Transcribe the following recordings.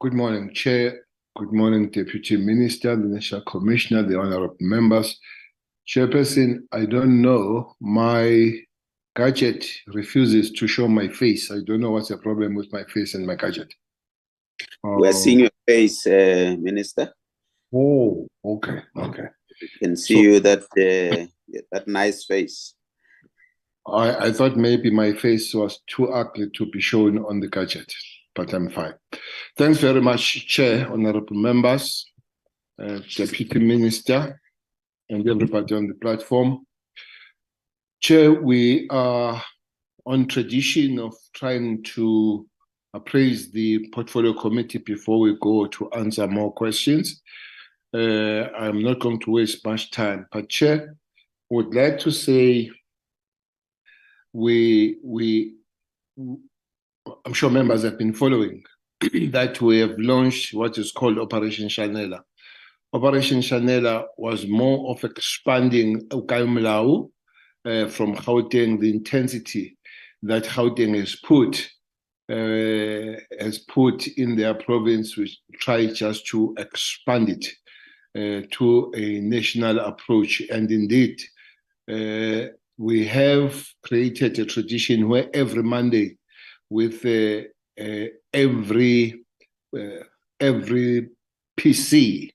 Good morning, Chair. Good morning, Deputy Minister, the National Commissioner, the honorable members. Chairperson, I don't know. My gadget refuses to show my face. I don't know what's the problem with my face and my gadget. We're seeing your face, Minister. Oh, okay. We can see you that nice face. I thought maybe my face was too ugly to be shown on the gadget, but I'm fine. Thanks very much, Chair, honorable members, Deputy Minister, and everybody on the platform. Chair, we are on tradition of trying to appraise the portfolio committee before we go to answer more questions. I'm not going to waste much time, but Chair, would like to say I'm sure members have been following that we have launched what is called Operation Shanela. Operation Shanela was more of expanding Ukayumlau from Gauteng, the intensity that Gauteng has put in their province, which try just to expand it to a national approach. And indeed, we have created a tradition where every Monday, with every PC,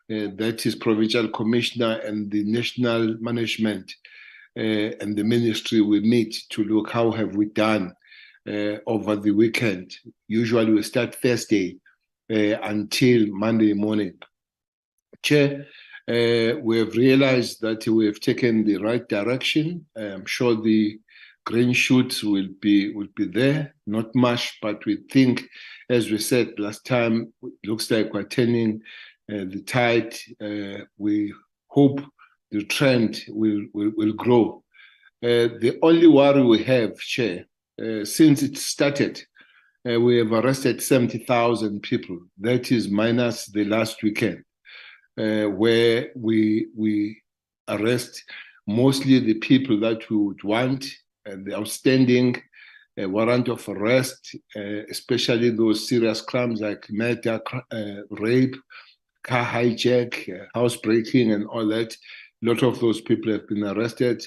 that is provincial commissioner and the national management and the ministry, we meet to look how have we done over the weekend. Usually we start Thursday until Monday morning. Chair, we have realized that we have taken the right direction. I'm sure the green shoots will be there, not much, but we think, as we said last time, it looks like we're turning the tide. We hope the trend will grow. The only worry we have, Chair, since it started, we have arrested 70,000 people. That is minus the last weekend, where we arrest mostly the people that we would want, the outstanding warrant of arrest, especially those serious crimes like murder, rape, car hijack, housebreaking, and all that. A lot of those people have been arrested,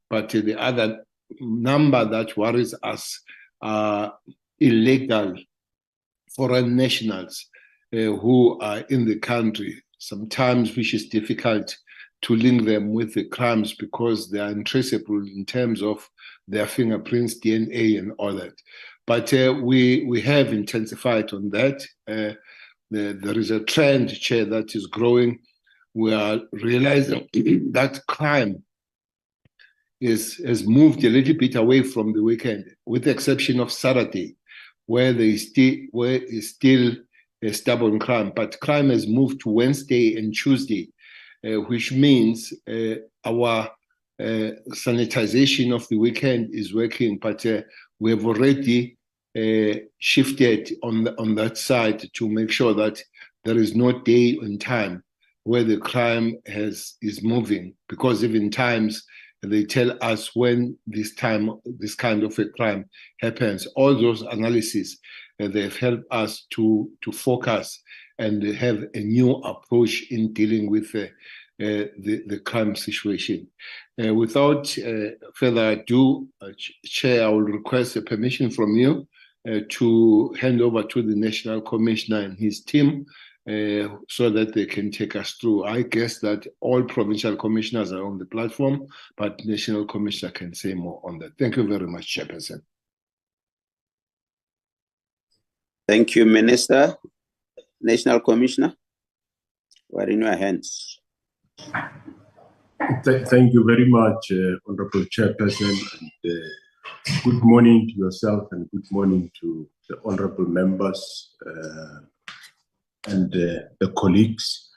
but the other number that worries us are illegal foreign nationals who are in the country, sometimes which is difficult to link them with the crimes because they are untraceable in terms of their fingerprints, DNA, and all that. But we have intensified on that. There is a trend, Chair, that is growing. We are realizing that crime has moved a little bit away from the weekend, with the exception of Saturday, where is still a stubborn crime. But crime has moved to Wednesday and Tuesday, which means our sanitization of the weekend is working, but we have already shifted on that side to make sure that there is no day and time where the crime is moving, because even times they tell us when this kind of a crime happens. All those analyses, they've helped us to focus and have a new approach in dealing with the crime situation. Without further ado, Chair, I will request a permission from you to hand over to the National Commissioner and his team so that they can take us through. I guess that all provincial commissioners are on the platform, but National Commissioner can say more on that. Thank you very much, Chairperson. Thank you, Minister. National Commissioner, we're in your hands. Thank you very much, Honorable Chairperson. And, good morning to yourself and good morning to the honorable members and the colleagues.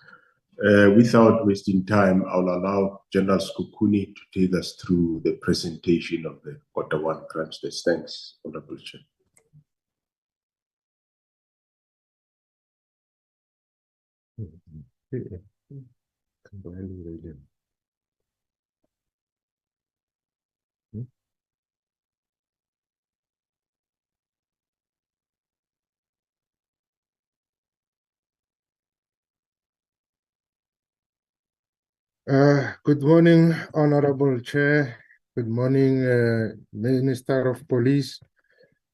Without wasting time, I'll allow General Skukuni to take us through the presentation of the Q1 crime stats. Thanks, Honorable Chair. Good morning, Honorable Chair. Good morning, Minister of Police,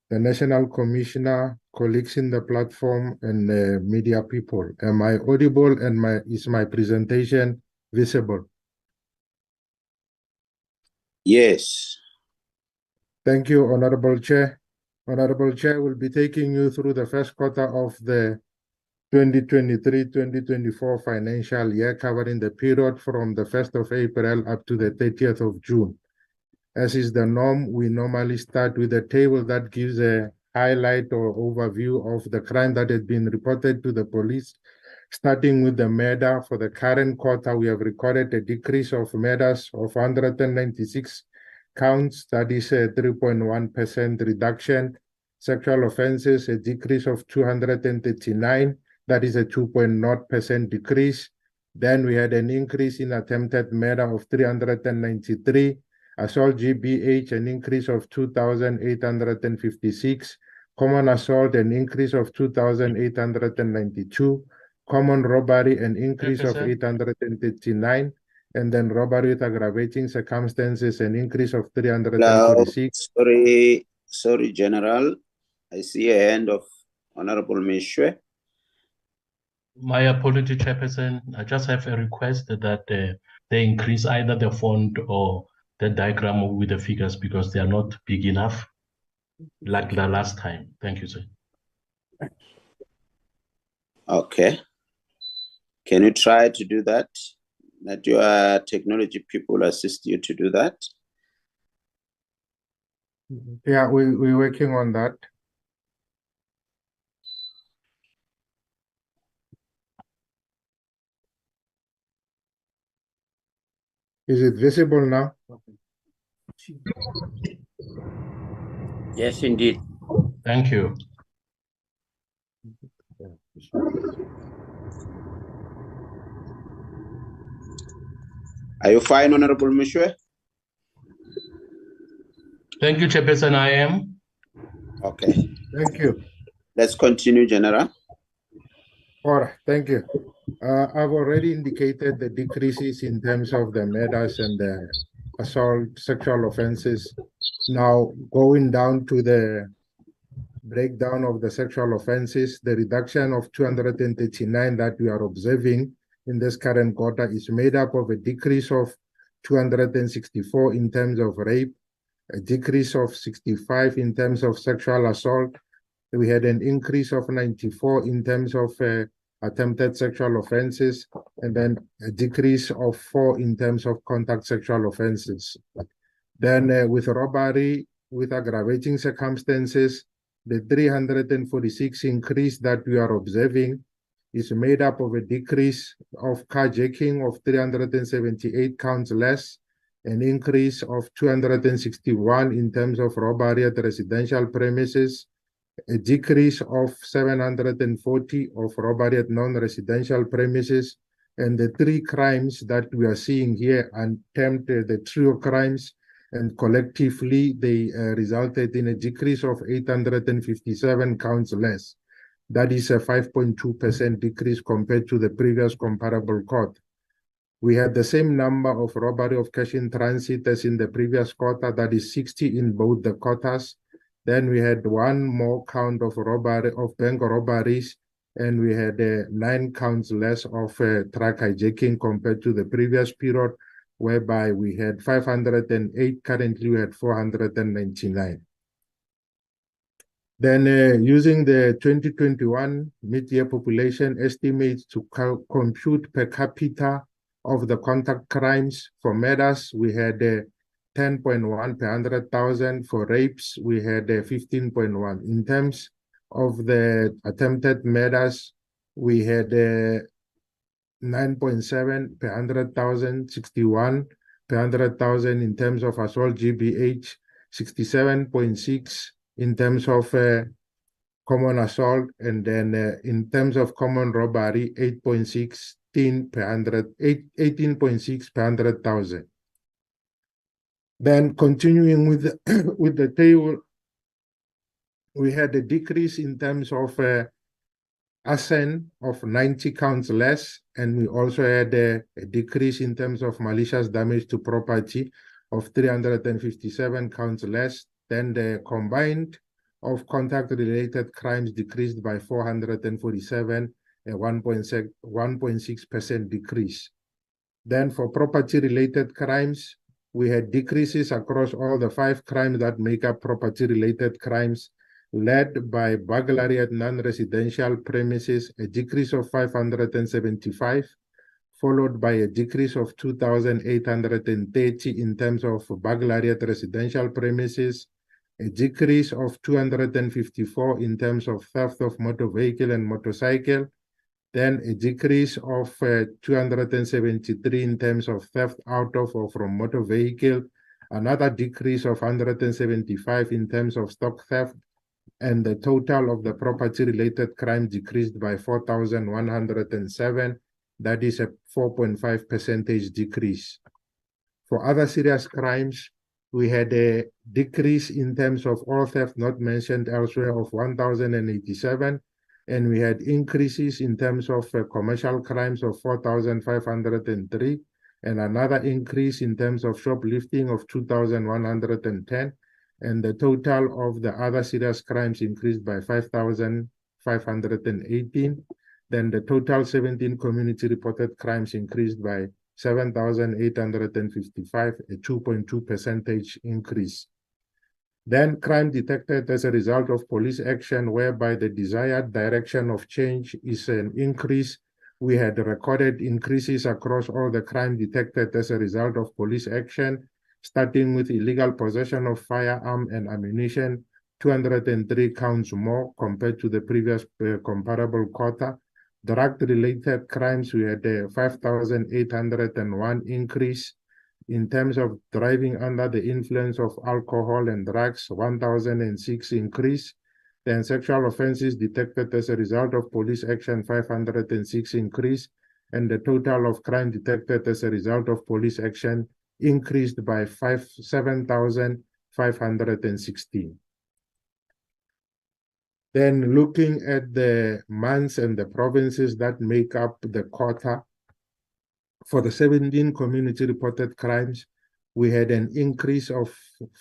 the National Commissioner, colleagues in the platform, and media people. Am I audible and is my presentation visible? Yes. Thank you, Honorable Chair. Honorable Chair will be taking you through the first quarter of the 2023-2024 financial year, covering the period from the 1st of April up to the 30th of June. As is the norm, we normally start with a table that gives a highlight or overview of the crime that has been reported to the police. Starting with the murder, for the current quarter, we have recorded a decrease of murders of 196 counts. That is a 3.1% reduction. Sexual offenses, a decrease of 239. That is a 2.0% decrease. Then we had an increase in attempted murder of 393. Assault GBH, an increase of 2,856. Common assault, an increase of 2,892. Common robbery, an increase of 839. And then robbery with aggravating circumstances, an increase of 346. Sorry, General. I see a hand of Honorable Mishwe. My apology, Chairperson. I just have a request that they increase either the font or the diagram with the figures because they are not big enough like the last time. Thank you, sir. Okay. Can you try to do that? Let your technology people assist you to do that. Yeah, we're working on that. Is it visible now? Yes, indeed. Thank you. Are you fine, Honorable Mishwe? Thank you, Chairperson. I am. Okay. Thank you. Let's continue, General. All right, thank you. I've already indicated the decreases in terms of the murders and the assault, sexual offenses. Now, going down to the breakdown of the sexual offenses, the reduction of 239 that we are observing in this current quarter is made up of a decrease of 264 in terms of rape, a decrease of 65 in terms of sexual assault. We had an increase of 94 in terms of attempted sexual offenses, and then a decrease of 4 in terms of contact sexual offenses. Then with robbery, with aggravating circumstances, the 346 increase that we are observing is made up of a decrease of carjacking of 378 counts less, an increase of 261 in terms of robbery at residential premises, a decrease of 740 of robbery at non-residential premises, and the 3 crimes that we are seeing here are termed the trio crimes, and collectively they resulted in a decrease of 857 counts less. That is a 5.2% decrease compared to the previous comparable quarter. We had the same number of robbery of cash in transit as in the previous quarter, that is 60 in both the quarters. Then we had 1 more count of robbery of bank robberies, and we had 9 counts less of truck hijacking compared to the previous period, whereby we had 508, currently we had 499. Then using the 2021 mid-year population estimates to compute per capita of the contact crimes for murders, we had 10.1 per 100,000. For rapes, we had 15.1. In terms of the attempted murders, we had 9.7 per 100,000, 61 per 100,000 in terms of assault GBH, 67.6 in terms of common assault, and then in terms of common robbery, 18.6 per 100,000. Then continuing with the table, we had a decrease in terms of arson of 90 counts less, and we also had a decrease in terms of malicious damage to property of 357 counts less. Then the combined of contact-related crimes decreased by 447, a 1.6% decrease. Then for property-related crimes, we had decreases across all the 5 crimes that make up property-related crimes, led by burglary at non-residential premises, a decrease of 575, followed by a decrease of 2,830 in terms of burglary at residential premises, a decrease of 254 in terms of theft of motor vehicle and motorcycle, then a decrease of 273 in terms of theft out of or from motor vehicle, another decrease of 175 in terms of stock theft, and the total of the property-related crime decreased by 4,107. That is a 4.5% decrease. For other serious crimes, we had a decrease in terms of all theft not mentioned elsewhere of 1,087, and we had increases in terms of commercial crimes of 4,503, and another increase in terms of shoplifting of 2,110, and the total of the other serious crimes increased by 5,518. Then the total 17 community reported crimes increased by 7,855, a 2.2% increase. Then crime detected as a result of police action, whereby the desired direction of change is an increase. We had recorded increases across all the crime detected as a result of police action, starting with illegal possession of firearm and ammunition, 203 counts more compared to the previous comparable quarter. Drug-related crimes, we had a 5,801 increase. In terms of driving under the influence of alcohol and drugs, 1,006 increase. Then sexual offenses detected as a result of police action, 506 increase. And the total of crime detected as a result of police action increased by 7,516. Then looking at the months and the provinces that make up the quarter, for the 17 community reported crimes, we had an increase of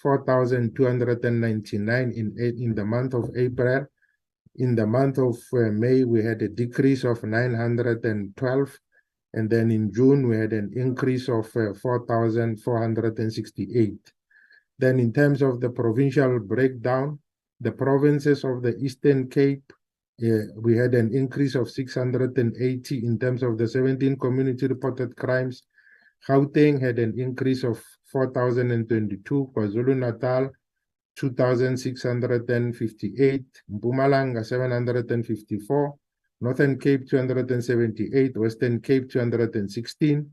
4,299 in the month of April. In the month of May, we had a decrease of 912. And then in June, we had an increase of 4,468. Then in terms of the provincial breakdown, the provinces of the Eastern Cape, we had an increase of 680 in terms of the 17 community reported crimes. Gauteng had an increase of 4,022, KwaZulu-Natal 2,658, Mpumalanga 754, Northern Cape 278, Western Cape 216,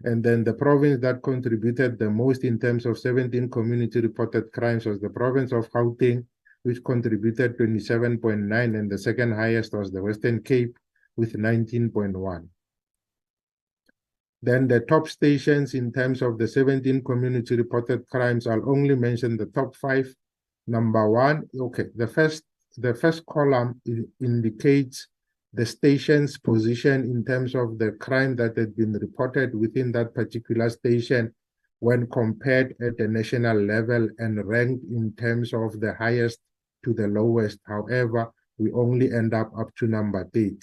and then the province that contributed the most in terms of 17 community reported crimes was the province of Gauteng, which contributed 27.9, and the second highest was the Western Cape with 19.1. Then the top stations in terms of the 17 community reported crimes, I'll only mention the top 5. Number 1, okay, the first column indicates the station's position in terms of the crime that had been reported within that particular station when compared at the national level and ranked in terms of the highest to the lowest. However, we only end up to number 30.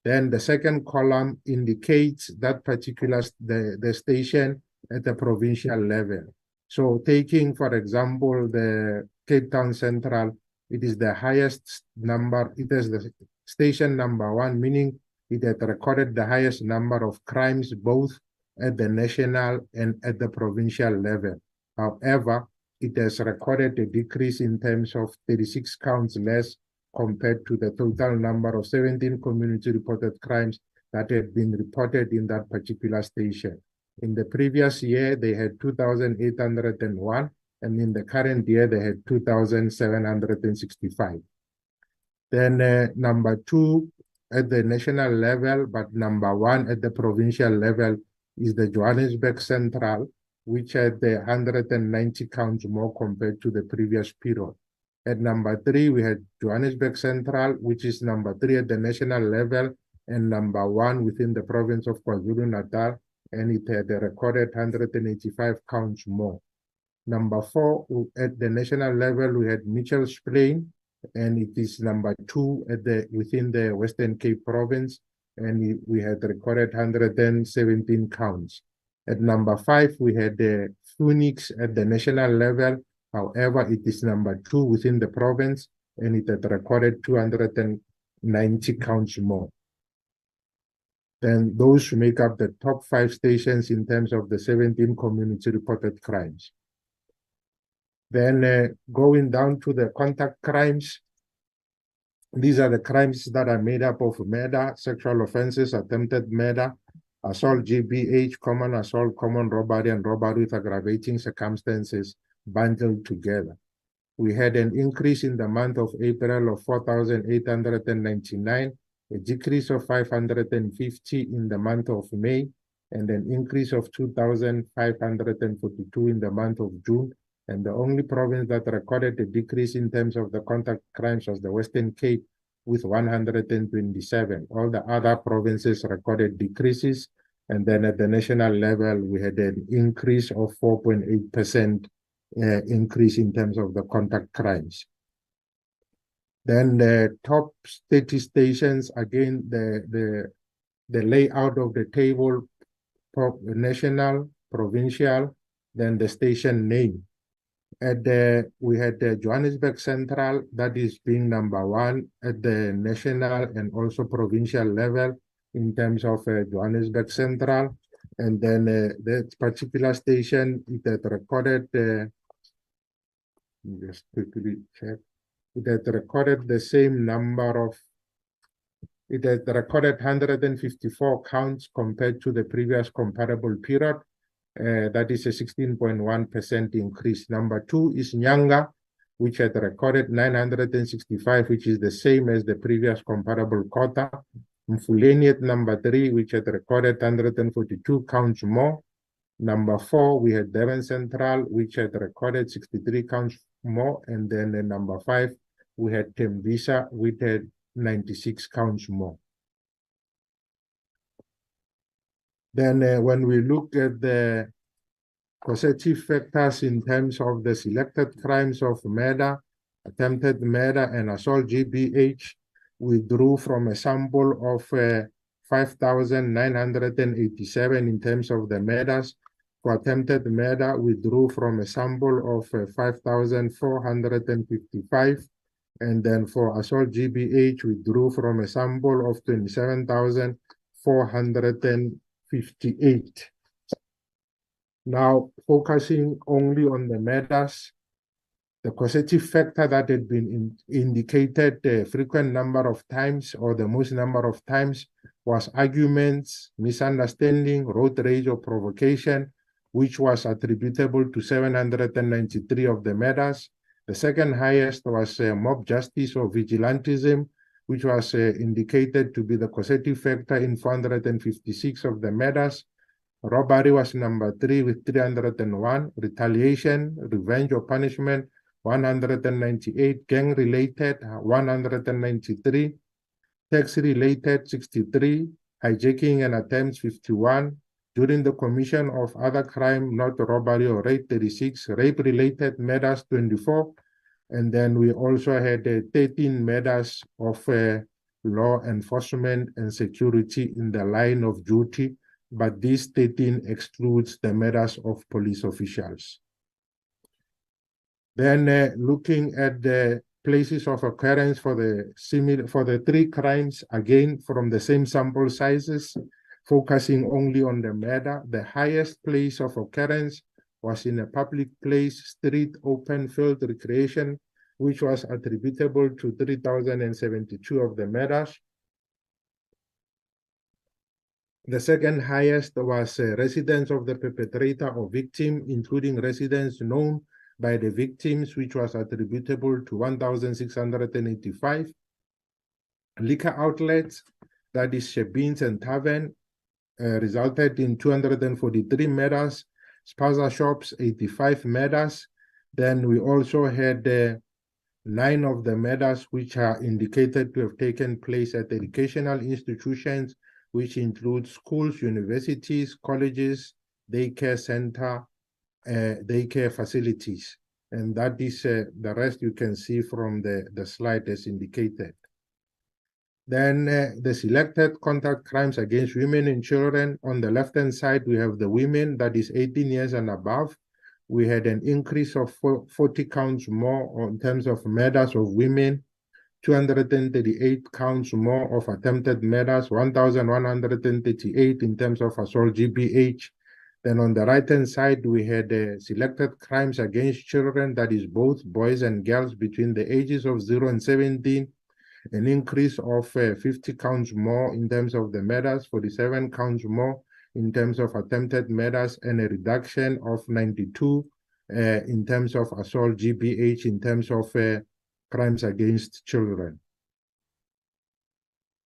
Then the second column indicates that particular the station at the provincial level. So taking, for example, the Cape Town Central, it is the highest number. It is the station number 1, meaning it had recorded the highest number of crimes both at the national and at the provincial level. However, it has recorded a decrease in terms of 36 counts less compared to the total number of 17 community reported crimes that had been reported in that particular station. In the previous year, they had 2,801, and in the current year, they had 2,765. Then number 2 at the national level, but number 1 at the provincial level is the Johannesburg Central, which had 190 counts more compared to the previous period. At number 3, we had Johannesburg Central, which is number 3 at the national level and number 1 within the province of KwaZulu-Natal, and it had a recorded 185 counts more. Number 4, at the national level, we had Mitchell's Plain, and it is number 2 at within the Western Cape province, and we had recorded 117 counts. At number 5, we had the Phoenix at the national level. However, it is number 2 within the province, and it had recorded 290 counts more. Then those make up the top 5 stations in terms of the 17 community reported crimes. Then going down to the contact crimes, these are the crimes that are made up of murder, sexual offenses, attempted murder, assault, GBH, common assault, common robbery, and robbery with aggravating circumstances bundled together. We had an increase in the month of April of 4,899, a decrease of 550 in the month of May, and an increase of 2,542 in the month of June. And the only province that recorded a decrease in terms of the contact crimes was the Western Cape with 127. All the other provinces recorded decreases. And then at the national level, we had an increase of 4.8% increase in terms of the contact crimes. Then the top 30 stations, again, the layout of the table, national, provincial, then the station name. We had the Johannesburg Central, that is being number 1 at the national and also provincial level in terms of Johannesburg Central. And then that particular station, it had recorded, just quickly check, it had recorded the same number of, it had recorded 154 counts compared to the previous comparable period. That is a 16.1% increase. Number 2 is Nyanga, which had recorded 965, which is the same as the previous comparable quarter. Mfuleni at number 3, which had recorded 142 counts more. Number 4, we had Devon Central, which had recorded 63 counts more. And then number 5, we had Tembisa, which had 96 counts more. Then when we look at the causative factors in terms of the selected crimes of murder, attempted murder, and assault GBH, we drew from a sample of 5,987 in terms of the murders. For attempted murder, we drew from a sample of 5,455. And then for assault GBH, we drew from a sample of 27,458. Now, focusing only on the murders, the causative factor that had been indicated the frequent number of times or the most number of times was arguments, misunderstanding, road rage, or provocation, which was attributable to 793 of the murders. The second highest was mob justice or vigilantism, which was indicated to be the causative factor in 456 of the murders. Robbery was number 3 with 301. Retaliation, revenge or punishment, 198. Gang-related, 193. Tax-related, 63. Hijacking and attempts, 51. During the commission of other crime, not robbery or rape, 36. Rape-related murders, 24. And then we also had 13 murders of law enforcement and security in the line of duty, but this 13 excludes the murders of police officials. Then looking at the places of occurrence for the 3 crimes, again from the same sample sizes, focusing only on the murder, the highest place of occurrence was in a public place, street, open field, recreation, which was attributable to 3,072 of the murders. The second highest was residence of the perpetrator or victim, including residents known by the victims, which was attributable to 1,685. Liquor outlets, that is shebeens and tavern, resulted in 243 murders. Spaza shops, 85 murders. Then we also had 9 of the murders which are indicated to have taken place at educational institutions, which include schools, universities, colleges, daycare center, daycare facilities. And that is the rest you can see from the slide as indicated. Then the selected contact crimes against women and children. On the left-hand side, we have the women, that is 18 years and above. We had an increase of 40 counts more in terms of murders of women, 238 counts more of attempted murders, 1,138 in terms of assault GBH. Then on the right-hand side, we had selected crimes against children, that is both boys and girls between the ages of 0 and 17, an increase of 50 counts more in terms of the murders, 47 counts more in terms of attempted murders, and a reduction of 92 in terms of assault GBH in terms of crimes against children.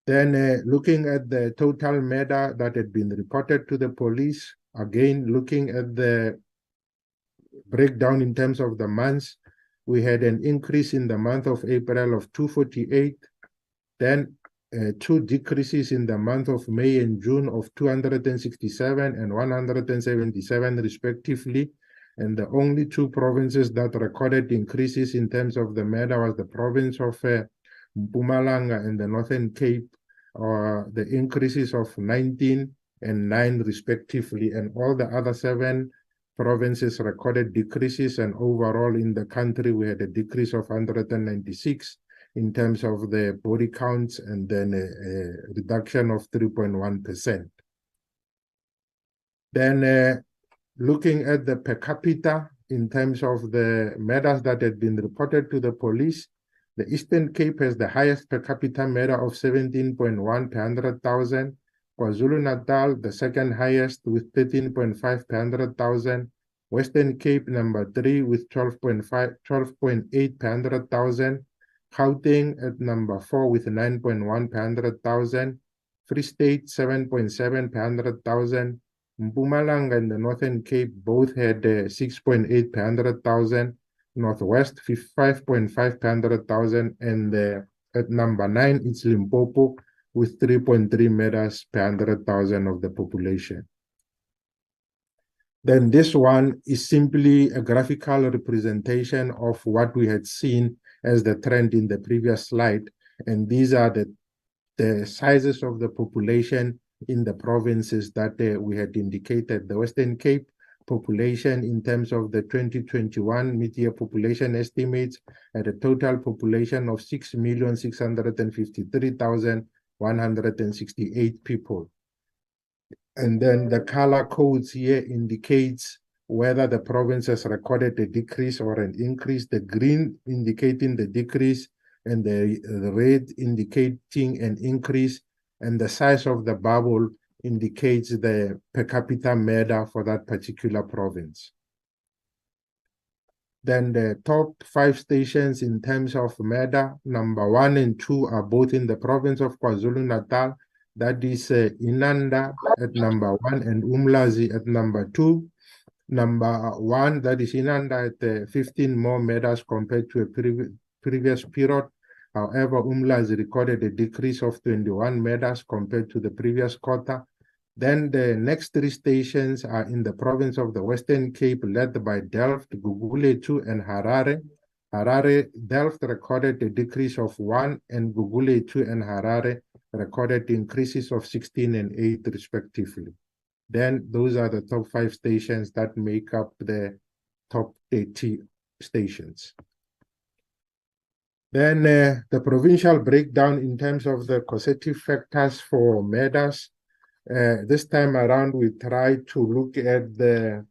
Then looking at the total murder that had been reported to the police, again looking at the breakdown in terms of the months, we had an increase in the month of April of 248, then 2 decreases in the month of May and June of 267 and 177 respectively. And the only 2 provinces that recorded increases in terms of the murder was the province of Mpumalanga and the Northern Cape, the increases of 19 and 9 respectively, and all the other 7 provinces recorded decreases, and overall in the country we had a decrease of 196 in terms of the body counts, and then a reduction of 3.1%. Then looking at the per capita in terms of the murders that had been reported to the police, the Eastern Cape has the highest per capita murder of 17.1 per 100,000. KwaZulu-Natal, the second highest with 13.5 per 100,000. Western Cape, number 3 with 12.8 per 100,000. Gauteng at number 4 with 9.1 per 100,000. Free State, 7.7 per 100,000. Mpumalanga and the Northern Cape both had 6.8 per 100,000. Northwest, 5.5 per 100,000. And at number 9, it's Limpopo with 3.3 murders per 100,000 of the population. Then this one is simply a graphical representation of what we had seen as the trend in the previous slide. And these are the sizes of the population in the provinces that we had indicated. The Western Cape population in terms of the 2021 mid-year population estimates at a total population of 6,653,168 people. And then the color codes here indicates whether the province has recorded a decrease or an increase, the green indicating the decrease and the red indicating an increase, and the size of the bubble indicates the per capita murder for that particular province. Then the top 5 stations in terms of murder, number 1 and 2 are both in the province of KwaZulu-Natal. That is Inanda at number 1 and Umlazi at number 2. Number 1, that is Inanda at 15 more murders compared to a previous period. However, Umlazi recorded a decrease of 21 murders compared to the previous quarter. Then the next 3 stations are in the province of the Western Cape, led by Delft, Gugulethu, and Harare. Delft recorded a decrease of 1, and Gugulethu and Harare recorded increases of 16 and 8 respectively. Then those are the top 5 stations that make up the top 80 stations. Then the provincial breakdown in terms of the causative factors for murders. This time around, we try to look at the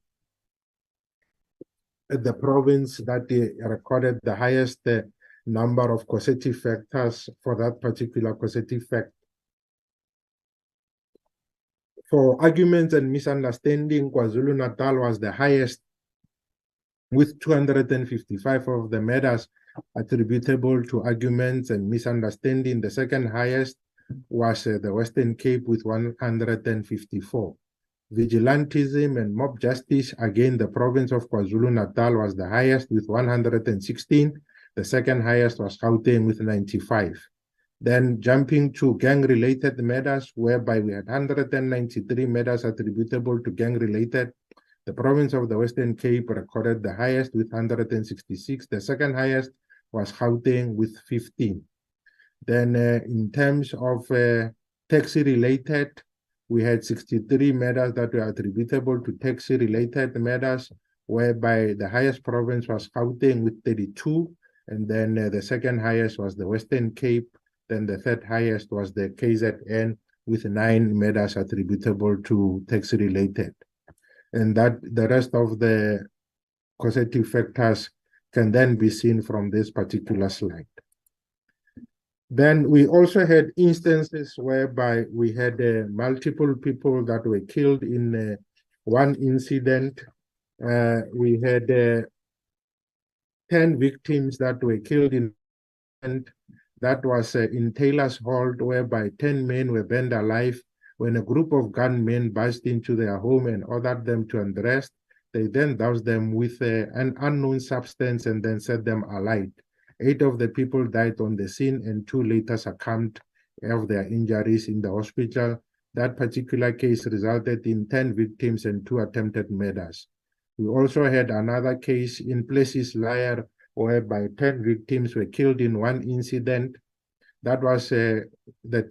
province that recorded the highest number of causative factors for that particular causative fact. For arguments and misunderstanding, KwaZulu-Natal was the highest with 255 of the murders attributable to arguments and misunderstanding. The second highest was the Western Cape with 154. Vigilantism and mob justice, again, the province of KwaZulu-Natal was the highest with 116. The second highest was Gauteng with 95. Then jumping to gang-related matters, whereby we had 193 matters attributable to gang-related. The province of the Western Cape recorded the highest with 166. The second highest was Gauteng with 15. Then in terms of taxi-related, we had 63 matters that were attributable to taxi-related matters, whereby the highest province was Gauteng with 32, and then the second highest was the Western Cape, then the third highest was the KZN with 9 matters attributable to taxi-related. And that the rest of the causative factors can then be seen from this particular slide. Then we also had instances whereby we had multiple people that were killed in one incident. We had 10 victims that were killed in, and that was in Taylor's Hold, whereby 10 men were burned alive when a group of gunmen burst into their home and ordered them to undress. They then doused them with an unknown substance and then set them alight. 8 of the people died on the scene and 2 later succumbed of their injuries in the hospital. That particular case resulted in 10 victims and 2 attempted murders. We also had another case in Plessis Lyre, whereby 10 victims were killed in one incident. That was the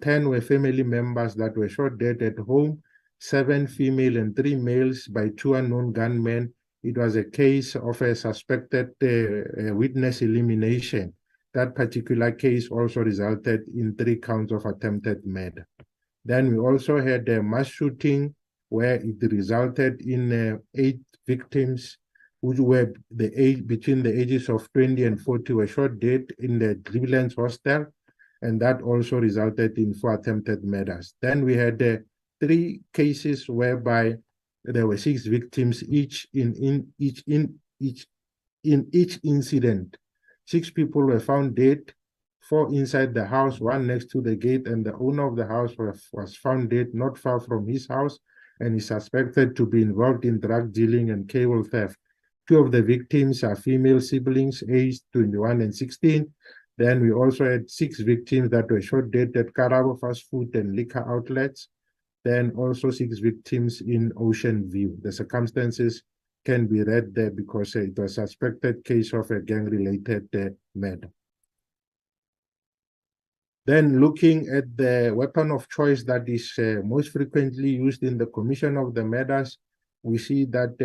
10 were family members that were shot dead at home, 7 female and 3 males by 2 unknown gunmen. It was a case of a suspected witness elimination. That particular case also resulted in 3 counts of attempted murder. Then we also had a mass shooting where it resulted in 8 victims who were between the ages of 20 and 40 were shot dead in the Cleveland's hostel, and that also resulted in 4 attempted murders. Then we had 3 cases whereby there were 6 victims each in each incident. 6 people were found dead, 4 inside the house, 1 next to the gate, and the owner of the house was found dead not far from his house, and is suspected to be involved in drug dealing and cable theft. 2 of the victims are female siblings aged 21 and 16. Then we also had 6 victims that were shot dead at Karabo fast food and liquor outlets. Then also 6 victims in Ocean View. The circumstances can be read there because it was a suspected case of a gang-related murder. Then looking at the weapon of choice that is most frequently used in the commission of the murders, we see that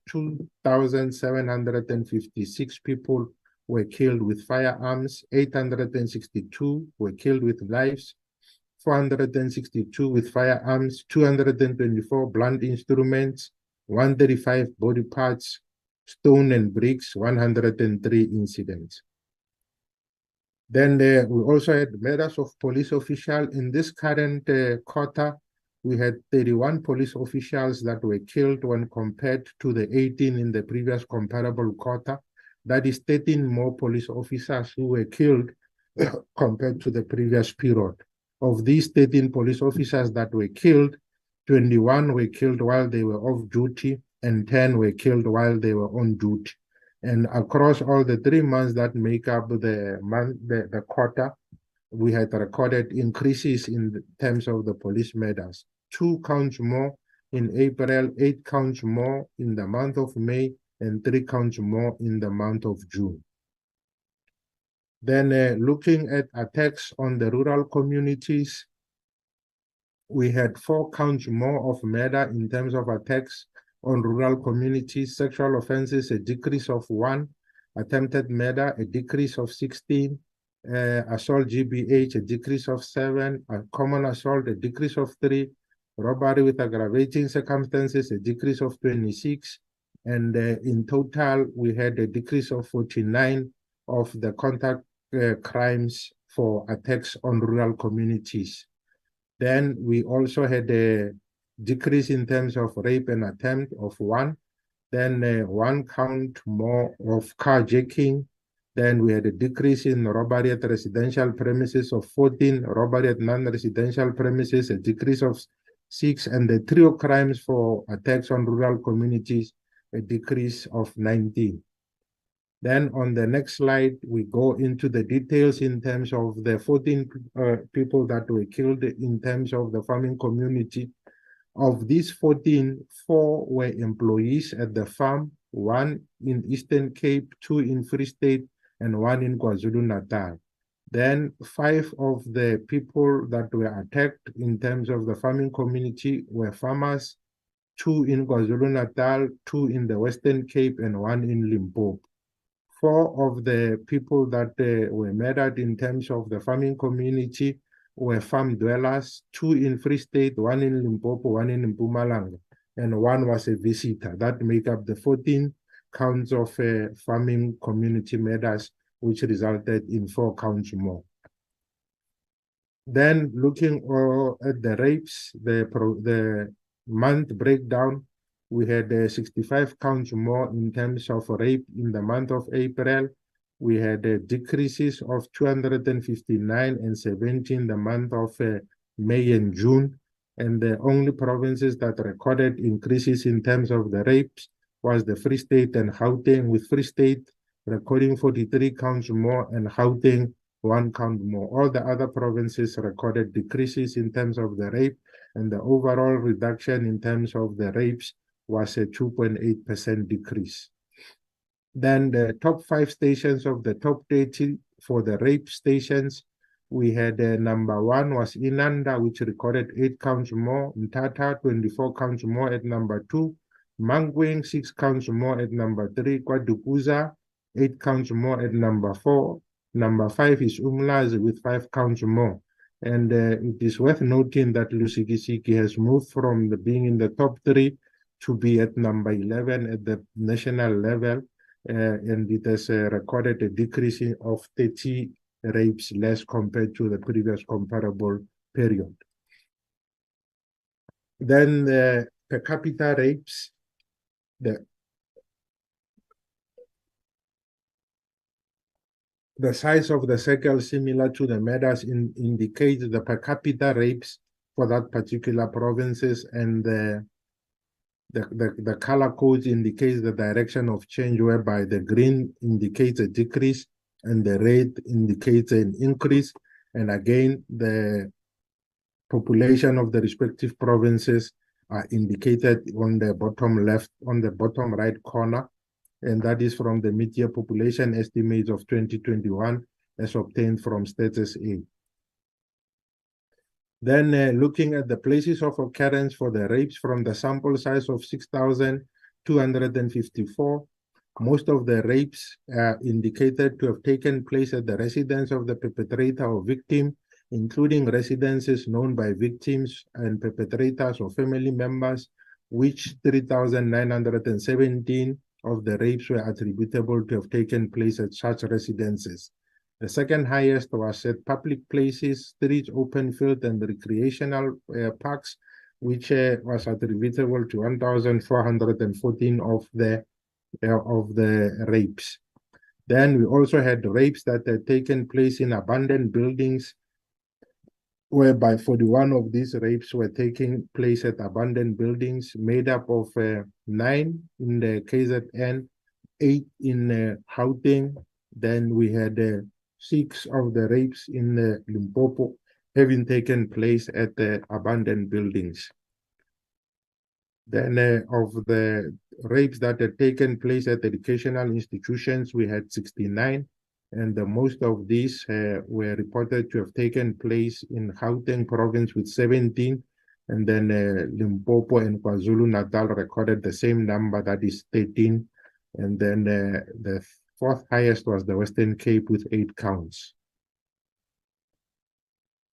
2,756 people were killed with firearms, 862 were killed with knives, 462 with firearms, 224 blunt instruments, 135 body parts, stone and bricks, 103 incidents. Then we also had murders of police officials. In this current quarter, we had 31 police officials that were killed when compared to the 18 in the previous comparable quarter. That is 13 more police officers who were killed compared to the previous period. Of these 13 police officers that were killed, 21 were killed while they were off duty and 10 were killed while they were on duty. And across all the 3 months that make up the quarter, we had recorded increases in terms of the police murders. 2 counts more in April, 8 counts more in the month of May, and 3 counts more in the month of June. Then looking at attacks on the rural communities, we had 4 counts more of murder in terms of attacks on rural communities. Sexual offenses, a decrease of 1. Attempted murder, a decrease of 16. Assault GBH, a decrease of 7. Common assault, a decrease of 3. Robbery with aggravating circumstances, a decrease of 26. And in total, we had a decrease of 49 of the contact crimes for attacks on rural communities. Then we also had a decrease in terms of rape and attempt of 1. Then 1 count more of carjacking. Then we had a decrease in robbery at residential premises of 14, robbery at non-residential premises, a decrease of 6, and the trio crimes for attacks on rural communities, a decrease of 19. Then on the next slide, we go into the details in terms of the 14 people that were killed in terms of the farming community. Of these 14, 4 were employees at the farm, 1 in Eastern Cape, 2 in Free State, and 1 in KwaZulu-Natal. Then 5 of the people that were attacked in terms of the farming community were farmers, 2 in KwaZulu-Natal, 2 in the Western Cape, and 1 in Limpopo. 4 of the people that were murdered in terms of the farming community were farm dwellers, 2 in Free State, 1 in Limpopo, 1 in Mpumalanga, and 1 was a visitor. That make up the 14 counts of farming community murders, which resulted in 4 counts more. Then looking at the rapes, the month breakdown, we had 65 counts more in terms of rape in the month of April. We had decreases of 259 and 70 in the month of May and June. And the only provinces that recorded increases in terms of the rapes was the Free State and Gauteng, with Free State recording 43 counts more and Gauteng 1 count more. All the other provinces recorded decreases in terms of the rape, and the overall reduction in terms of the rapes was a 2.8% decrease. Then the top 5 stations of the top 30 for the rape stations, we had number 1 was Inanda, which recorded 8 counts more. Mthatha, 24 counts more at number 2. Mankweng, 6 counts more at number 3. KwaDukuza, 8 counts more at number 4. Number 5 is Umlazi with 5 counts more. And it is worth noting that Lusikisiki has moved from being in the top 3 to be at number 11 at the national level. And it has recorded a decrease of 30 rapes less compared to the previous comparable period. Then the per capita rapes, the size of the circle similar to the murders indicates the per capita rapes for that particular provinces, and the color codes indicates the direction of change, whereby the green indicates a decrease and the red indicates an increase. And again, the population of the respective provinces are indicated on the bottom left, on the bottom right corner, and that is from the mid-year population estimates of 2021 as obtained from Stats SA. Then looking at the places of occurrence for the rapes from the sample size of 6,254, most of the rapes are indicated to have taken place at the residence of the perpetrator or victim, including residences known by victims and perpetrators or family members, which 3,917 of the rapes were attributable to have taken place at such residences. The second highest was at public places, streets, open field, and recreational parks, which was attributable to 1,414 of the rapes. Then we also had rapes that had taken place in abandoned buildings, whereby 41 of these rapes were taking place at abandoned buildings, made up of 9 in the KZN, 8 in Gauteng. Then we had 6 of the rapes in Limpopo having taken place at the abandoned buildings. Then of the rapes that had taken place at educational institutions, we had 69, and the most of these were reported to have taken place in Gauteng province with 17, and then Limpopo and KwaZulu-Natal recorded the same number, that is 13, and then the 4th highest was the Western Cape with 8 counts.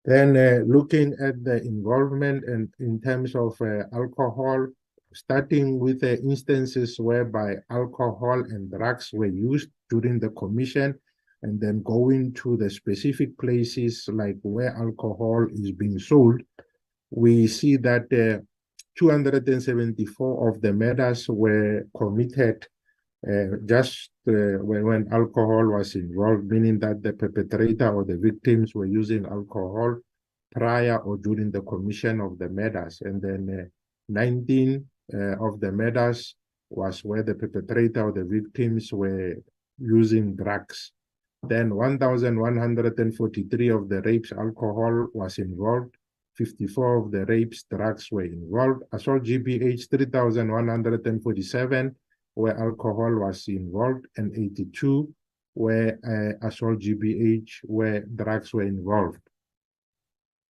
Then looking at the involvement and in terms of alcohol, starting with the instances whereby alcohol and drugs were used during the commission, and then going to the specific places like where alcohol is being sold, we see that 274 of the murders were committed just when alcohol was involved, meaning that the perpetrator or the victims were using alcohol prior or during the commission of the murders. And then 19 of the murders was where the perpetrator or the victims were using drugs. Then 1,143 of the rapes, alcohol was involved. 54 of the rapes, drugs were involved. Assault GBH, 3,147, where alcohol was involved, and 82 where assault GBH, where drugs were involved.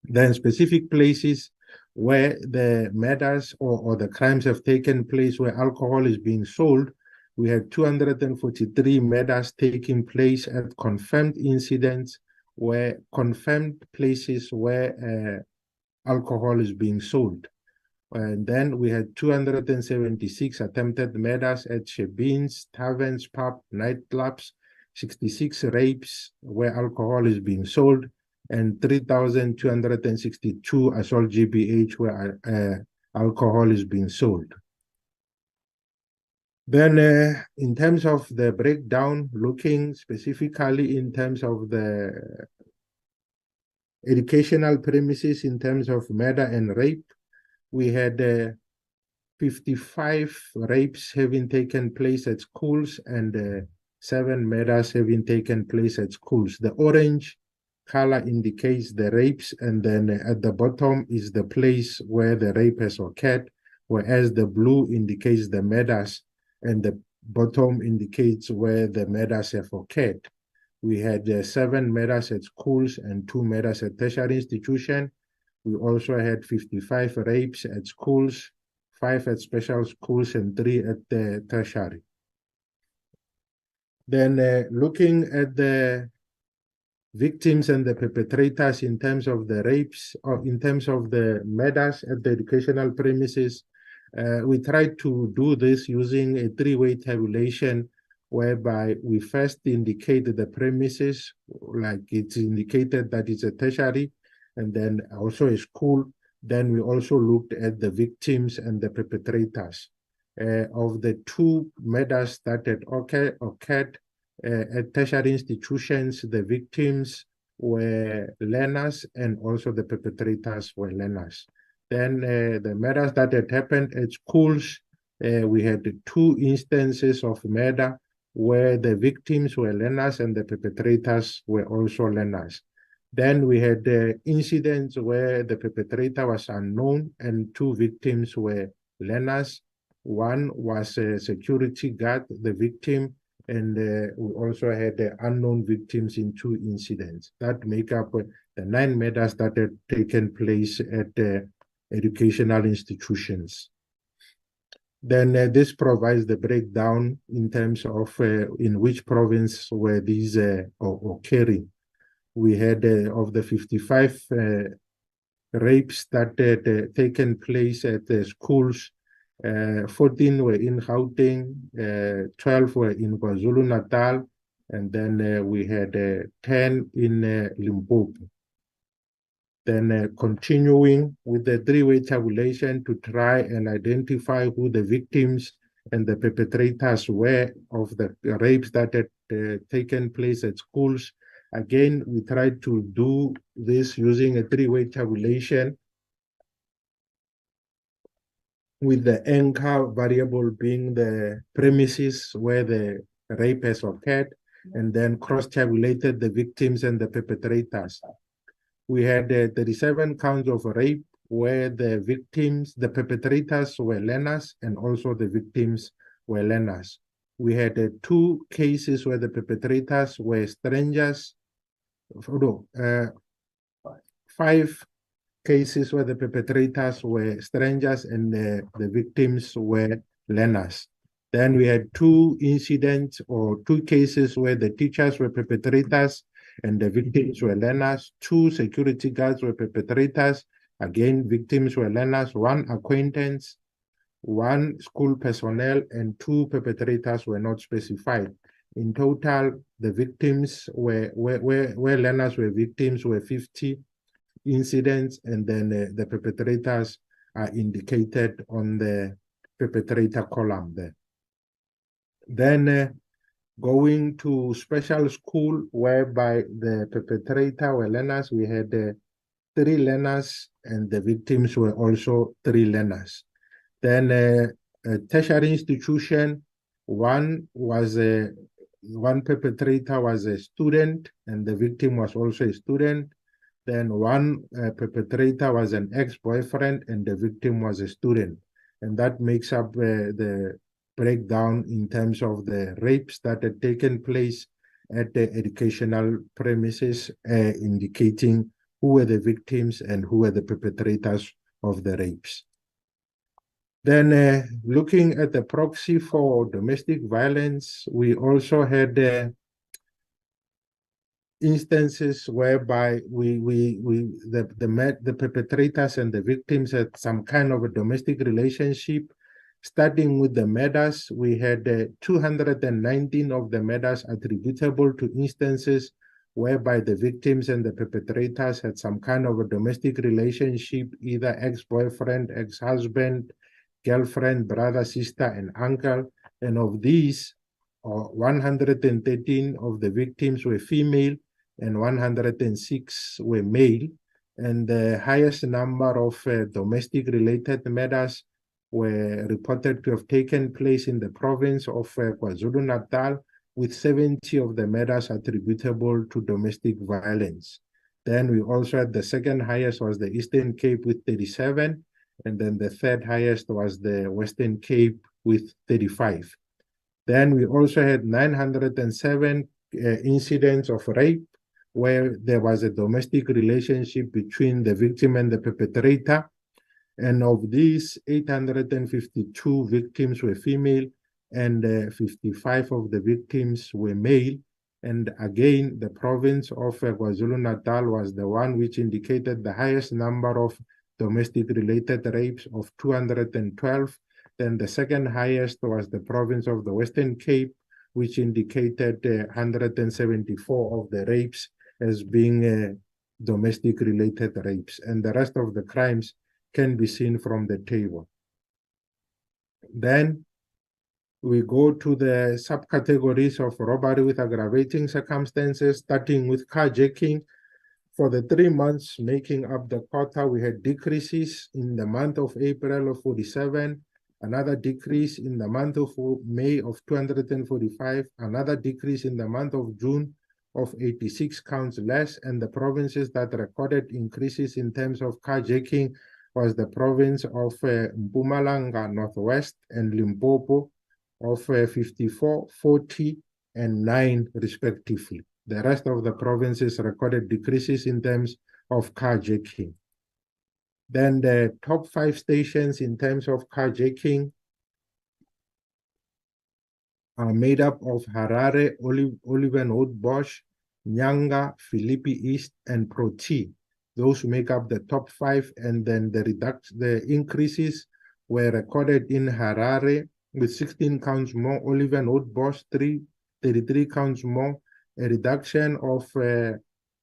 Then specific places where the murders or the crimes have taken place where alcohol is being sold, we had 243 murders taking place at confirmed incidents where confirmed places where alcohol is being sold. And then we had 276 attempted murders at shebeens, taverns, pub, nightclubs, 66 rapes where alcohol is being sold, and 3,262 assault GBH where alcohol is being sold. Then in terms of the breakdown, looking specifically in terms of the educational premises in terms of murder and rape, we had 55 rapes having taken place at schools and 7 murders having taken place at schools. The orange color indicates the rapes, and then at the bottom is the place where the rape has occurred, whereas the blue indicates the murders, and the bottom indicates where the murders have occurred. We had 7 murders at schools and 2 murders at tertiary institutions. We also had 55 rapes at schools, 5 at special schools, and 3 at the tertiary. Then looking at the victims and the perpetrators in terms of the rapes or in terms of the murders at the educational premises, we tried to do this using a 3-way tabulation whereby we first indicate the premises, like it's indicated that it's a tertiary, and then also a school. Then we also looked at the victims and the perpetrators. Of the 2 murders that had occurred at tertiary institutions, the victims were learners and also the perpetrators were learners. Then the murders that had happened at schools, we had 2 instances of murder where the victims were learners and the perpetrators were also learners. Then we had incidents where the perpetrator was unknown and 2 victims were learners. One was a security guard, the victim, and we also had unknown victims in 2 incidents. That make up the 9 murders that had taken place at educational institutions. Then this provides the breakdown in terms of in which province were these occurring. We had of the 55 rapes that had taken place at the schools, 14 were in Gauteng, 12 were in KwaZulu-Natal, and then we had 10 in Limpopo. Then continuing with the 3-way tabulation to try and identify who the victims and the perpetrators were of the rapes that had taken place at schools. Again, we tried to do this using a 3-way tabulation with the anchor variable being the premises where the rape has occurred, and then cross-tabulated the victims and the perpetrators. We had 37 counts of rape where the victims, the perpetrators were learners and also the victims were learners. We had 2 cases where the perpetrators were strangers. 5 cases where the perpetrators were strangers and the victims were learners. Then we had 2 incidents or 2 cases where the teachers were perpetrators and the victims were learners. 2 security guards were perpetrators. Again, victims were learners. 1 acquaintance, 1 school personnel, and 2 perpetrators were not specified. In total, the victims where learners were victims were 50 incidents, and then the perpetrators are indicated on the perpetrator column there. Then going to special school, whereby the perpetrator were learners, we had 3 learners and the victims were also 3 learners. Then a tertiary institution, 1 was one perpetrator was a student and the victim was also a student. Then one perpetrator was an ex-boyfriend and the victim was a student. And that makes up the breakdown in terms of the rapes that had taken place at the educational premises, indicating who were the victims and who were the perpetrators of the rapes. Then looking at the proxy for domestic violence, we also had instances whereby the perpetrators and the victims had some kind of a domestic relationship. Starting with the murders, we had 219 of the murders attributable to instances whereby the victims and the perpetrators had some kind of a domestic relationship, either ex-boyfriend, ex-husband, girlfriend, brother, sister, and uncle. And of these, 113 of the victims were female and 106 were male. And the highest number of domestic related murders were reported to have taken place in the province of KwaZulu-Natal, with 70 of the murders attributable to domestic violence. Then we also had the second highest was the Eastern Cape with 37, and then the third highest was the Western Cape with 35. Then we also had 907 incidents of rape, where there was a domestic relationship between the victim and the perpetrator. And of these, 852 victims were female and 55 of the victims were male. And again, the province of KwaZulu-Natal was the one which indicated the highest number of domestic related rapes of 212. Then the second highest was the province of the Western Cape, which indicated 174 of the rapes as being domestic related rapes. And the rest of the crimes can be seen from the table. Then we go to the subcategories of robbery with aggravating circumstances, starting with carjacking. For the 3 months making up the quarter, we had decreases in the month of April of 47, another decrease in the month of May of 245, another decrease in the month of June of 86 counts less, and the provinces that recorded increases in terms of carjacking was the province of Mpumalanga Northwest and Limpopo of 54, 40, and 9 respectively. The rest of the provinces recorded decreases in terms of carjacking. Then the top 5 stations in terms of carjacking are made up of Harare, Olivenhout-Bosch, Nyanga, Philippi East, and Proti. Those make up the top 5, and then the increases were recorded in Harare with 16 counts more, Olivenhout-Bosch 33 counts more, a reduction of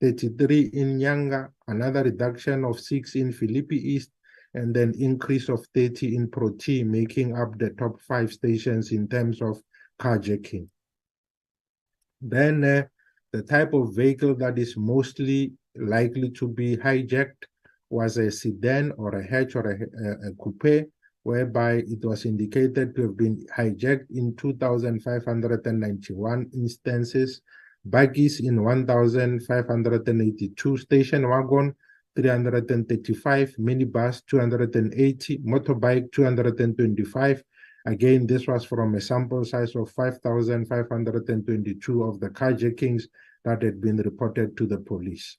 33 in Nyanga, another reduction of 6 in Philippi East, and then increase of 30 in Proti, making up the top 5 stations in terms of carjacking. Then the type of vehicle that is mostly likely to be hijacked was a sedan or a hatch or a coupe, whereby it was indicated to have been hijacked in 2,591 instances, buggies in 1,582, station wagon 335, minibus 280, motorbike 225. Again, this was from a sample size of 5,522 of the carjackings that had been reported to the police.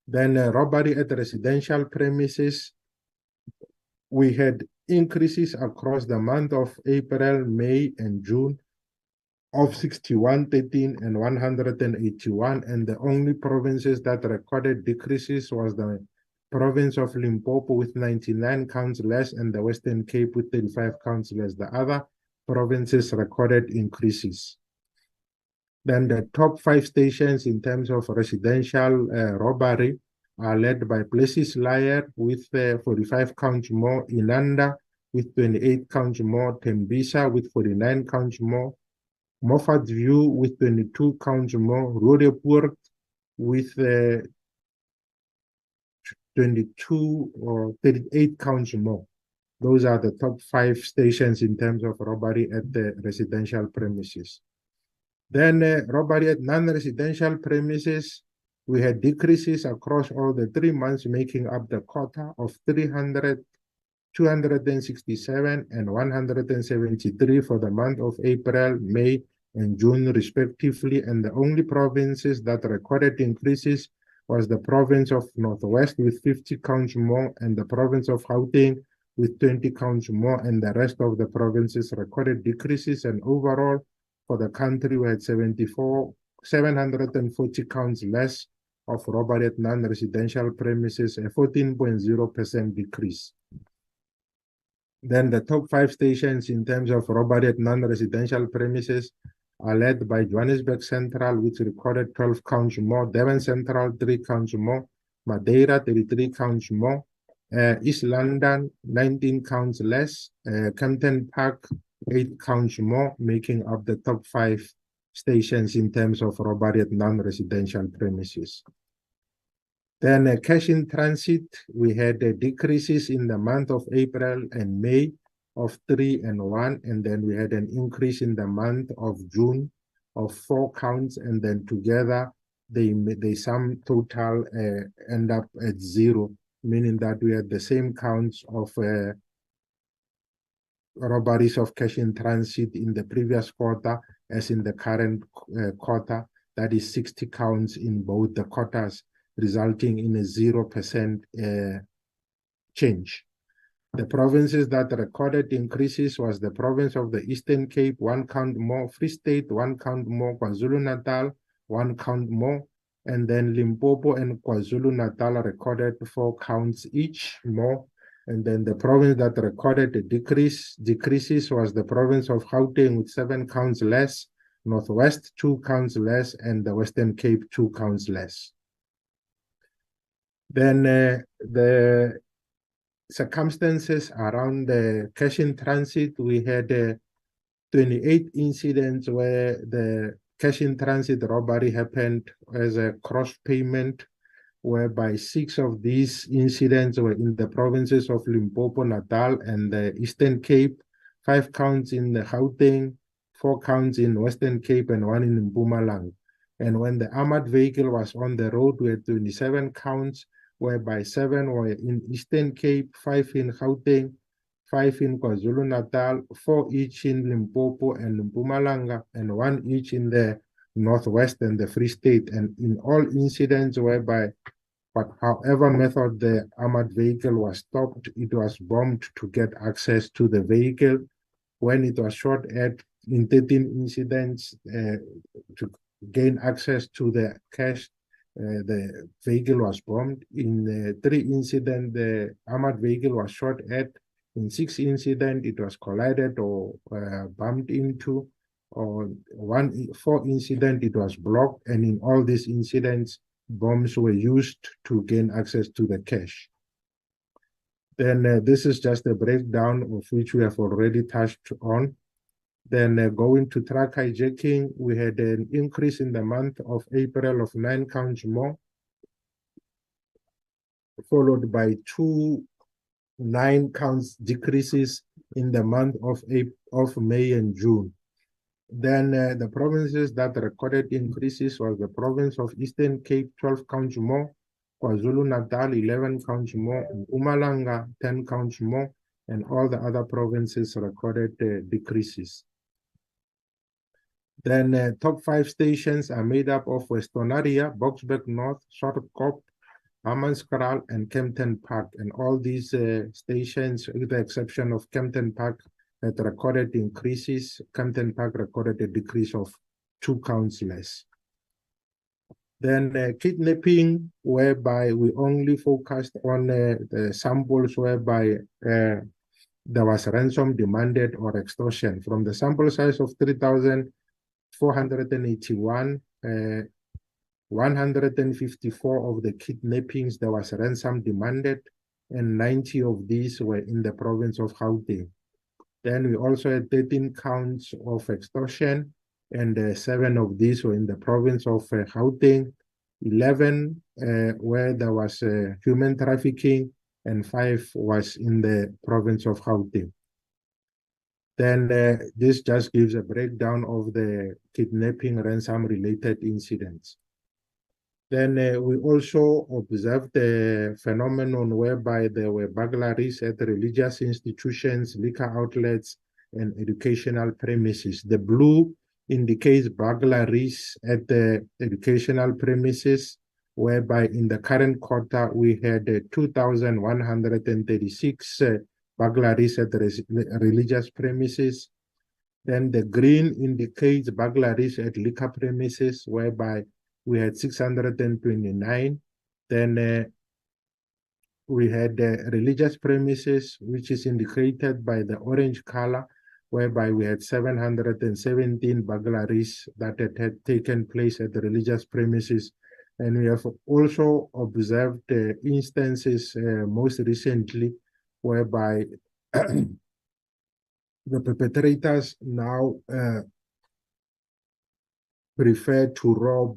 Then robbery at residential premises, we had increases across the month of April, May, and June of 61, 13, and 181, and the only provinces that recorded decreases was the province of Limpopo with 99 counts less and the Western Cape with 35 counts less. The other provinces recorded increases. Then the top 5 stations in terms of residential robbery are led by Plessis Liar with 45 counts more, Inanda with 28 counts more, Tembisa with 49 counts more, Moffat View with 22 counts more, Roodepoort with 22 or 38 counts more. Those are the top 5 stations in terms of robbery at the residential premises. Then robbery at non-residential premises, we had decreases across all the 3 months, making up the quota of 300, 267, and 173 for the month of April, May, and June, respectively. And the only provinces that recorded increases was the province of Northwest with 50 counts more, and the province of Gauteng with 20 counts more, and the rest of the provinces recorded decreases. And overall, for the country, we had 740 counts less of robbery at non-residential premises, a 14.0% decrease. Then the top 5 stations in terms of robbery at non-residential premises are led by Johannesburg Central, which recorded 12 counts more, Durban Central 3 counts more, Madeira 33 counts more, East London 19 counts less, Kempton Park 8 counts more, making up the top 5 stations in terms of robbery at non-residential premises. Then cash in transit, we had decreases in the month of April and May of 3 and 1, and then we had an increase in the month of June of 4 counts, and then together they sum total end up at 0, meaning that we had the same counts of robberies of cash in transit in the previous quarter as in the current quarter. That is 60 counts in both the quarters, resulting in a 0% change. The provinces that recorded increases was the province of the Eastern Cape, 1 count more, Free State, 1 count more, KwaZulu-Natal, 1 count more, and then Limpopo and KwaZulu-Natal recorded 4 counts each more. And then the province that recorded a decreases was the province of Gauteng with 7 counts less, Northwest 2 counts less, and the Western Cape 2 counts less. Then the circumstances around the cash in transit, we had 28 incidents where the cash in transit robbery happened as a cross payment, whereby 6 of these incidents were in the provinces of Limpopo, Natal, and the Eastern Cape, 5 counts in the Gauteng, 4 counts in Western Cape, and 1 in Mpumalanga. And when the armored vehicle was on the road, we had 27 counts, whereby 7 were in Eastern Cape, 5 in Gauteng, 5 in KwaZulu-Natal, 4 each in Limpopo and Mpumalanga, and 1 each in the Northwest and the Free State. And in all incidents whereby, but however method the armored vehicle was stopped, it was bombed to get access to the vehicle. When it was shot at in 13 incidents to gain access to the cash, the vehicle was bombed. In 3 incidents, the armored vehicle was shot at. In 6 incidents, it was collided or bumped into. Or 4 incidents, it was blocked. And in all these incidents, bombs were used to gain access to the cash. Then this is just a breakdown of which we have already touched on. Then going to truck hijacking, we had an increase in the month of April of 9 counts more, followed by 2 9 counts decreases in the month of May and June. Then the provinces that recorded increases was the province of Eastern Cape, 12 counts more, KwaZulu-Natal, 11 counts more, Mpumalanga, 10 counts more, and all the other provinces recorded decreases. Then top 5 stations are made up of Western Area, Boksburg North, Swartkop, Hammanskraal, and Kempton Park. And all these stations, with the exception of Kempton Park, that recorded increases. Kempton Park recorded a decrease of 2 counts less. Then kidnapping, whereby we only focused on the samples whereby there was ransom demanded or extortion. From the sample size of 3,481, 154 of the kidnappings, there was ransom demanded, and 90 of these were in the province of Gauteng. Then we also had 13 counts of extortion, and 7 of these were in the province of Gauteng, 11 where there was human trafficking, and 5 was in the province of Gauteng. Then this just gives a breakdown of the kidnapping ransom-related incidents. Then we also observed the phenomenon whereby there were burglaries at religious institutions, liquor outlets, and educational premises. The blue indicates burglaries at the educational premises, whereby in the current quarter we had 2,136 burglaries at the religious premises. Then the green indicates burglaries at liquor premises, whereby we had 629. Then we had religious premises, which is indicated by the orange color, whereby we had 717 burglaries that had taken place at the religious premises. And we have also observed instances most recently whereby the perpetrators now prefer to rob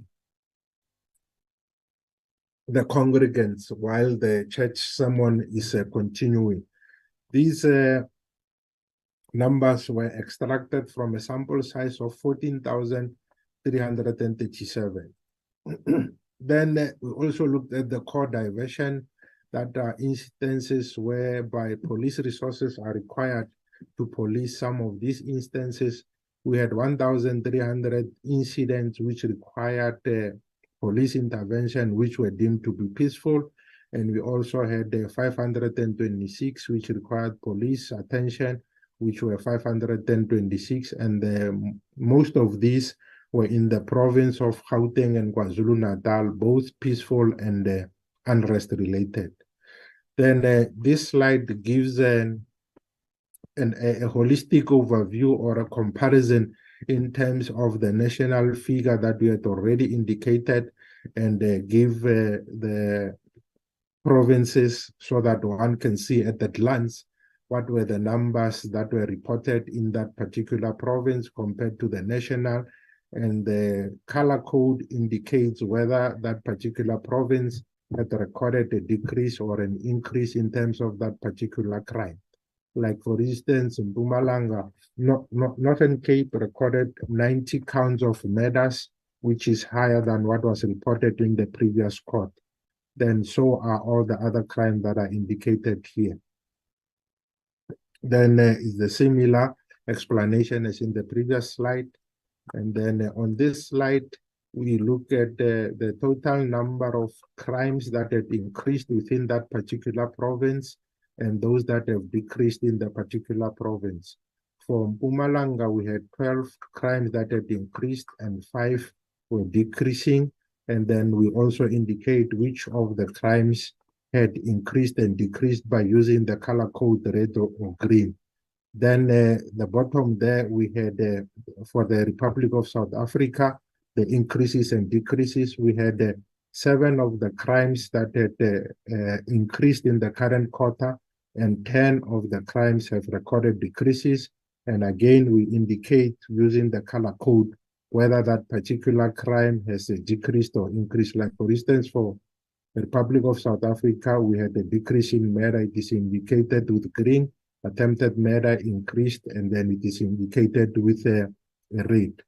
the congregants while the church sermon is continuing. These numbers were extracted from a sample size of 14,337. Then we also looked at the core diversion, that are instances whereby police resources are required to police some of these instances. We had 1,300 incidents which required police intervention, which were deemed to be peaceful. And we also had 526 which required police attention, which were 526. And most of these were in the province of Gauteng and KwaZulu-Natal, both peaceful and unrest related. Then this slide gives a holistic overview or a comparison in terms of the national figure that we had already indicated, and give the provinces so that one can see at a glance what were the numbers that were reported in that particular province compared to the national. And the color code indicates whether that particular province had recorded a decrease or an increase in terms of that particular crime. Like, for instance, in Mpumalanga, Northern Cape recorded 90 counts of murders, which is higher than what was reported in the previous court. Then so are all the other crimes that are indicated here. Then is the similar explanation as in the previous slide. And then on this slide, we look at the total number of crimes that have increased within that particular province and those that have decreased in the particular province. For Mpumalanga, we had 12 crimes that had increased and 5 were decreasing. And then we also indicate which of the crimes had increased and decreased by using the color code red or green. Then the bottom there, we had for the Republic of South Africa, the increases and decreases. We had 7 of the crimes that had increased in the current quarter, and 10 of the crimes have recorded decreases. And again, we indicate using the color code whether that particular crime has decreased or increased. Like, for instance, for the Republic of South Africa, we had a decrease in murder. It is indicated with green. Attempted murder increased, and then it is indicated with a red.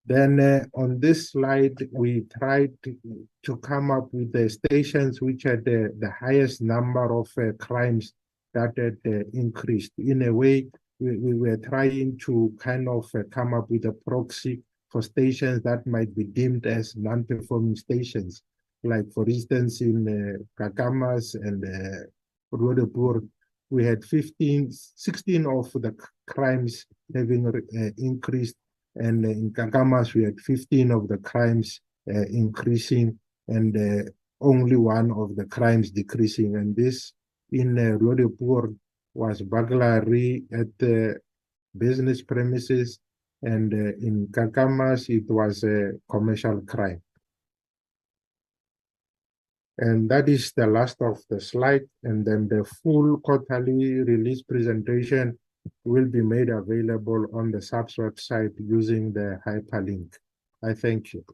Then on this slide, we tried to come up with the stations which had the highest number of crimes that had increased. In a way, we were trying to kind of come up with a proxy for stations that might be deemed as non-performing stations. Like, for instance, in Kakamas and Roodepoort, we had 16 of the crimes having increased, and in Kakamas we had 15 of the crimes increasing, and only 1 of the crimes decreasing. And this in Roodepoort was burglary at the business premises, and in Kakamas it was a commercial crime. And that is the last of the slide. And then the full quarterly release presentation will be made available on the SAPS website using the hyperlink. I thank you.